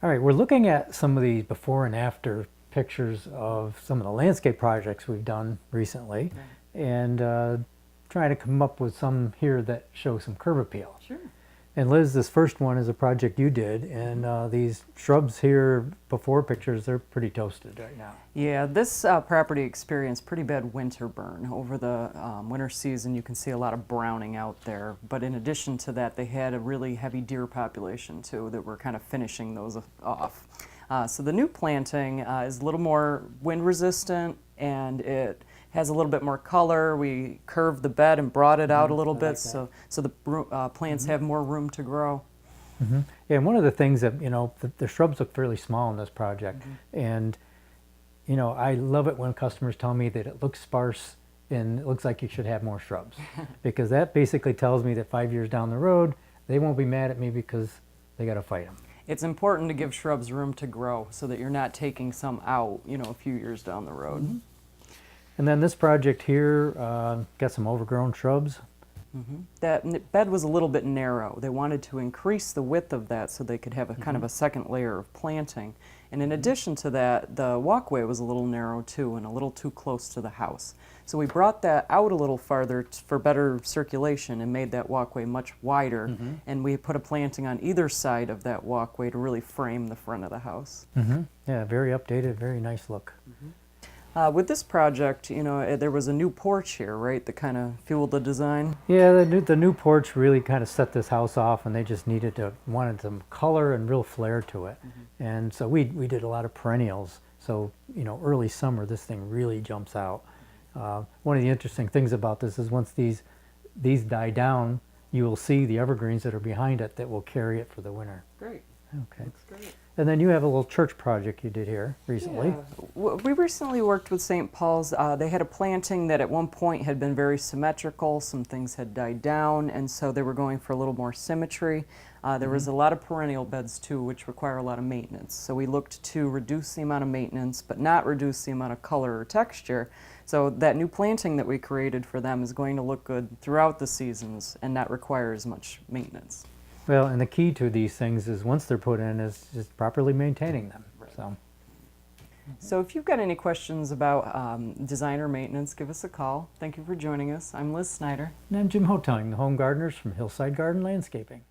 All right, we're looking at some of these before and after pictures of some of the landscape projects we've done recently, and trying to come up with some here that show some curb appeal. Sure. And Liz, this first one is a project you did, and these shrubs here before pictures, they're pretty toasted right now. Yeah, this property experienced pretty bad winter burn. Over the winter season, you can see a lot of browning out there. But in addition to that, they had a really heavy deer population too that were kind of finishing those off. So the new planting is a little more wind resistant, and it has a little bit more color. We curved the bed and brought it out a little bit, so the plants have more room to grow. Yeah, and one of the things that, the shrubs look fairly small in this project, and I love it when customers tell me that it looks sparse and it looks like you should have more shrubs, because that basically tells me that 5 years down the road, they won't be mad at me because they got to fight them. It's important to give shrubs room to grow so that you're not taking some out, a few years down the road. And then this project here got some overgrown shrubs. That bed was a little bit narrow. They wanted to increase the width of that so they could have a kind of a second layer of planting. And in addition to that, the walkway was a little narrow too and a little too close to the house. So we brought that out a little farther for better circulation and made that walkway much wider. And we put a planting on either side of that walkway to really frame the front of the house. Yeah, very updated, very nice look. With this project, there was a new porch here, right, that kind of fueled the design? Yeah, the new porch really kind of set this house off, and they just wanted some color and real flair to it. And so we did a lot of perennials. So, early summer, this thing really jumps out. One of the interesting things about this is once these die down, you will see the evergreens that are behind it that will carry it for the winter. Great. Okay. That's great. And then you have a little church project you did here recently. Yeah. We recently worked with St. Paul's. They had a planting that at one point had been very symmetrical. Some things had died down, and so they were going for a little more symmetry. There was a lot of perennial beds too, which require a lot of maintenance. So we looked to reduce the amount of maintenance, but not reduce the amount of color or texture. So that new planting that we created for them is going to look good throughout the seasons and not require as much maintenance. Well, and the key to these things is once they're put in is just properly maintaining them. So if you've got any questions about design or maintenance, give us a call. Thank you for joining us. I'm Liz Snyder. And I'm Jim Hotang, the home gardeners from Hillside Garden Landscaping.